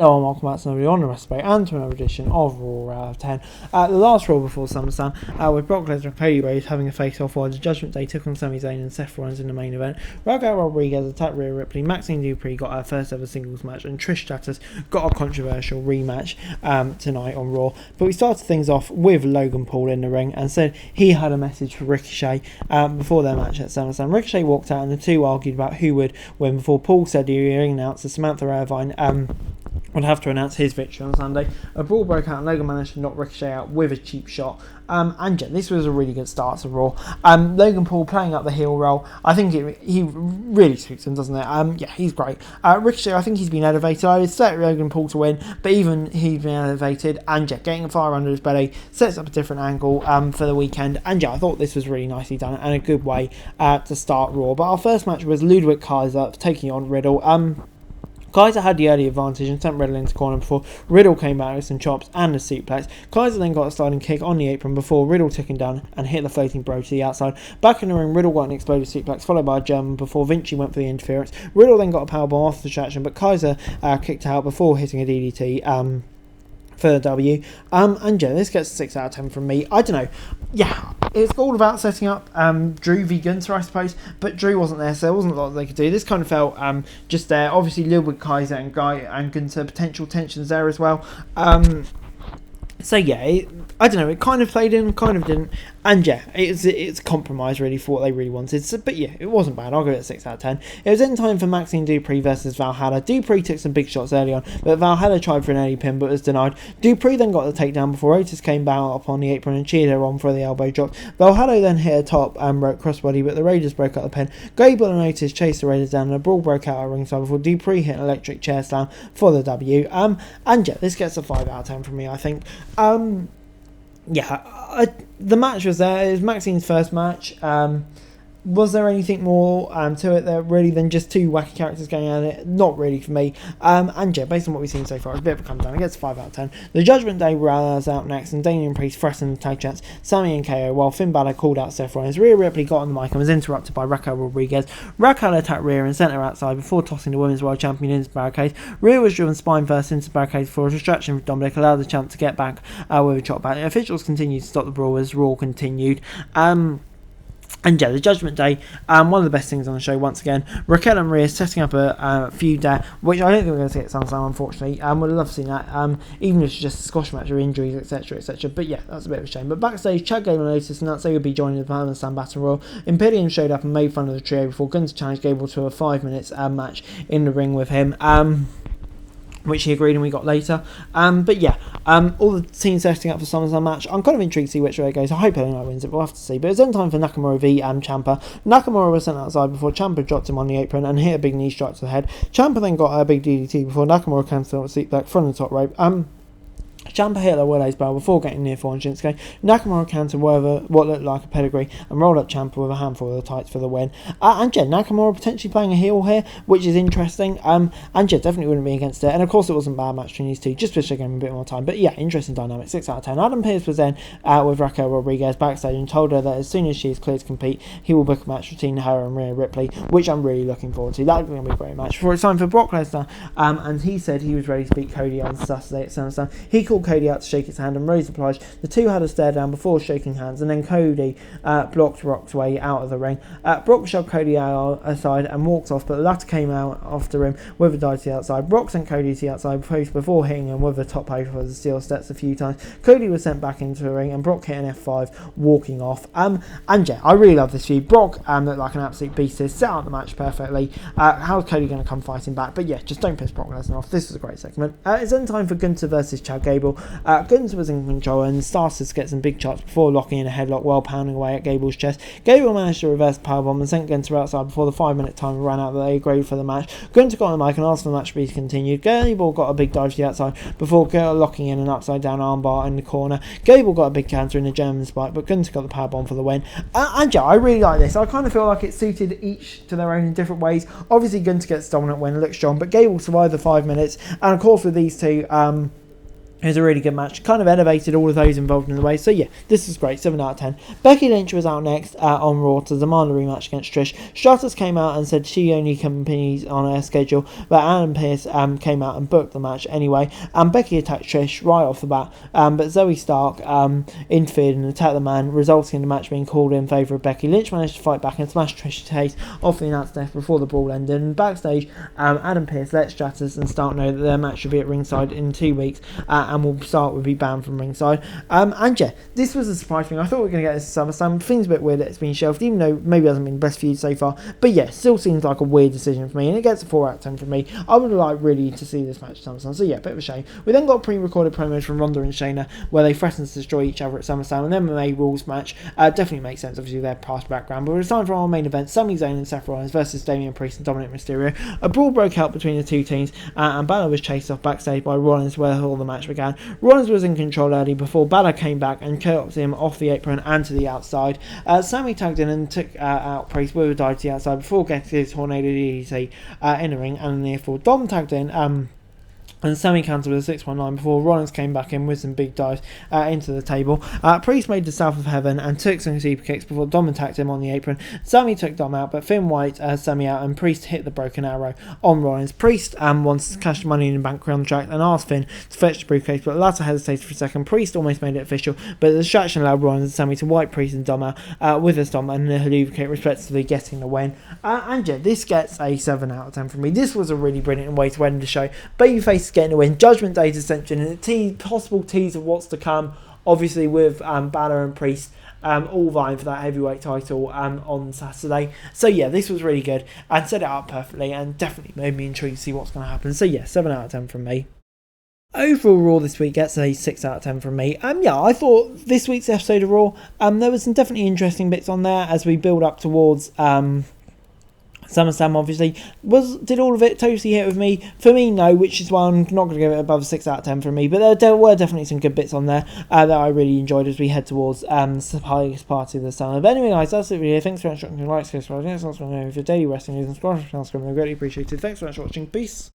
Hello and welcome back to another on the Recipe and to another edition of Raw out of 10. The last Raw before SummerSlam, with Brock Lesnar and Cody Rhodes having a face-off while the Judgment Day took on Sami Zayn and Seth Rollins in the main event. Raquel Rodriguez attacked Rhea Ripley, Maxine Dupree got her first ever singles match, and Trish Stratus got a controversial rematch tonight on Raw. But we started things off with Logan Paul in the ring and said he had a message for Ricochet before their match at SummerSlam. Ricochet walked out and the two argued about who would win before Paul said he would announce that Samantha Irvine would have to announce his victory on Sunday. A brawl broke out and Logan managed to knock Ricochet out with a cheap shot. And yeah, this was a really good start to Raw. Logan Paul playing up the heel role. I think he really suits him, doesn't it? Yeah, he's great. Ricochet, I think he's been elevated. I would set Logan Paul to win, but even he's been elevated. And yeah, getting a fire under his belly sets up a different angle for the weekend. And yeah, I thought this was really nicely done and a good way to start Raw. But our first match was Ludwig Kaiser taking on Riddle. Kaiser had the early advantage and sent Riddle into corner before Riddle came back with some chops and a suplex. Kaiser then got a sliding kick on the apron before Riddle took him down and hit the floating bro to the outside. Back in the ring, Riddle got an exploded suplex followed by a German before Vinci went for the interference. Riddle then got a powerbomb off the distraction, but Kaiser kicked out before hitting a DDT. For the W. And yeah, this gets a 6 out of 10 from me. I don't know. Yeah, it's all about setting up Drew v Gunther, I suppose, but Drew wasn't there, so there wasn't a lot they could do. This kind of felt just there. Obviously, Ludwig Kaiser and Gunther, potential tensions there as well. So yeah, I don't know, it kind of played in, kind of didn't, and yeah, it's a compromise really for what they really wanted, so, but yeah, it wasn't bad. I'll give it a 6 out of 10. It was in time for Maxine Dupree versus Valhalla. Dupree took some big shots early on, but Valhalla tried for an early pin but was denied. Dupree then got the takedown before Otis came back up on the apron and cheered her on for the elbow drop. Valhalla then hit a top and broke crossbody, but the Raiders broke up the pin. Gable and Otis chased the Raiders down and a brawl broke out at ringside before Dupree hit an electric chair slam for the W. And yeah, this gets a 5 out of 10 from me, I think. Yeah, the match was there. It was Maxine's first match. Was there anything more to it there really than just two wacky characters going at it? Not really for me. And yeah, based on what we've seen so far, it's a bit of a come down. It gets a 5 out of 10. The Judgment Day was out next, and Damian Priest threatened the tag champs Sami and KO while Finn Balor called out Seth Rollins. Rhea Ripley got on the mic and was interrupted by Raquel Rodriguez. Raquel attacked Rhea and sent her outside before tossing the Women's World Champion into the barricade. Rhea was driven spine first into the barricade for a distraction from Dominic, allowed the champ to get back with a chop back. The officials continued to stop the brawl as Raw continued. And yeah, the Judgment Day, one of the best things on the show once again. Raquel and Rhea setting up a feud there, which I don't think we're going to see at SummerSlam, unfortunately. Would love to see that, even if it's just a squash match or injuries, etc, etc. But yeah, that's a bit of a shame. But backstage, Chad Gable and Otis announced they would be joining the SummerSlam Battle Royal. Imperium showed up and made fun of the trio before Gunther challenged Gable to a 5 minutes match in the ring with him. Which he agreed and we got later. But yeah, all the teams setting up for SummerSlam match. I'm kind of intrigued to see which way it goes. I hope Illinois wins it, we'll have to see. But it's then time for Nakamura V and Champa. Nakamura was sent outside before Champa dropped him on the apron and hit a big knee strike to the head. Champa then got a big DDT before Nakamura cancelled a seat back from the top rope. Champa hit Lowe's bell before getting near for on Shinsuke. Nakamura countered what looked like a pedigree and rolled up Champa with a handful of the tights for the win. And yeah, Nakamura potentially playing a heel here, which is interesting. And yeah, definitely wouldn't be against it. And of course, it wasn't a bad match between these two. Just wish they gave him a bit more time. But yeah, interesting dynamic. 6 out of 10. Adam Pearce was then with Raquel Rodriguez backstage and told her that as soon as she is cleared to compete, he will book a match between her and Rhea Ripley, which I'm really looking forward to. That's going to be a great match. Before it's time for Brock Lesnar, and he said he was ready to beat Cody on Saturday at SummerSlam. He called Cody out to shake his hand and Rose obliged. The two had a stare down before shaking hands, and then Cody blocked Brock's way out of the ring. Brock shoved Cody aside and walked off, but the latter came out after him with a dive to the outside. Brock sent Cody to the outside post before hitting him with a top over the steel steps a few times. Cody was sent back into the ring and Brock hit an F5 walking off. And yeah, I really love this feud. Brock looked like an absolute beast here, set out the match perfectly. How's Cody going to come fighting back? But yeah, just don't piss Brock Lesnar off. This was a great segment. It's then time for Gunther versus Chad Gable. Gunther was in control and started to get some big chops before locking in a headlock while pounding away at Gable's chest. Gable managed to reverse the powerbomb and sent Gunther outside before the 5 minute time ran out that they agreed for the match. Gunther got on the mic and asked for the match to be continued. Gable got a big dive to the outside before locking in an upside down armbar in the corner. Gable got a big counter in the German spike, but Gunther got the powerbomb for the win. And yeah, I really like this. I kind of feel like it suited each to their own in different ways. Obviously Gunther gets dominant win, looks strong, but Gable survived the 5 minutes, and of course with these two, It was a really good match. Kind of elevated all of those involved in the way. So yeah, this is great. 7 out of 10. Becky Lynch was out next on Raw to demand a rematch against Trish. Stratus came out and said she only accompanies on her schedule, but Adam Pearce came out and booked the match anyway. And Becky attacked Trish right off the bat, but Zoe Stark interfered and attacked the man, resulting in the match being called in favour of Becky. Lynch managed to fight back and smash Trish's face off the announce desk before the brawl ended. And backstage, Adam Pearce let Stratus and Stark know that their match should be at ringside in 2 weeks. And will start will be banned from ringside. And yeah, this was a surprise thing. I thought we were going to get this SummerSlam. Things a bit weird that it's been shelved, even though maybe it hasn't been the best feud so far. But yeah, still seems like a weird decision for me, and it gets a 4 out of 10 from me. I would like really to see this match at SummerSlam. So yeah, bit of a shame. We then got pre-recorded promos from Ronda and Shayna where they threatened to destroy each other at SummerSlam, and then MMA rules match. Definitely makes sense, obviously their past background. But it's time for our main event: Sami Zayn and Seth Rollins versus Damian Priest and Dominic Mysterio. A brawl broke out between the two teams, and Balor was chased off backstage by Rollins, where all the match began. Rollins was in control early before Balor came back and cut him off the apron and to the outside. Sami tagged in and took out Priest with a dive to the outside before getting his Tornado DDT in the ring and a near fall. Dom tagged in and Sami countered with a 619 before Rollins came back in with some big dives into the table. Priest made the South of Heaven and took some super kicks before Dom attacked him on the apron. Sami took Dom out, but Finn White Sami out, and Priest hit the broken arrow on Rollins. Priest wants to cash the Money in the Bank contract and asked Finn to fetch the briefcase, but the latter hesitated for a second. Priest almost made it official, but the distraction allowed Rollins and Sami to wipe Priest and Dom out with a stomp and the Ludwig kick, respectively, getting the win. And yeah, this gets a 7 out of 10 from me. This was a really brilliant way to end the show. Babyface getting a win, Judgment Day's ascension, and a possible tease of what's to come, obviously with Balor and Priest all vying for that heavyweight title on Saturday. So yeah, this was really good and set it up perfectly and definitely made me intrigued to see what's going to happen. So yeah, 7 out of 10 from me. Overall, Raw this week gets a 6 out of 10 from me. Yeah, I thought this week's episode of Raw, there was some definitely interesting bits on there as we build up towards SummerSlam. Obviously, did all of it totally hit with me? For me, no, which is why I'm not going to give it above a 6 out of 10 from me. But there were definitely some good bits on there that I really enjoyed as we head towards the highest part of the summer. But anyway, guys, that's it for here. Thanks for watching. Like, subscribe, for daily wrestling news and squash. I'm greatly appreciated. Thanks so much for watching. Peace.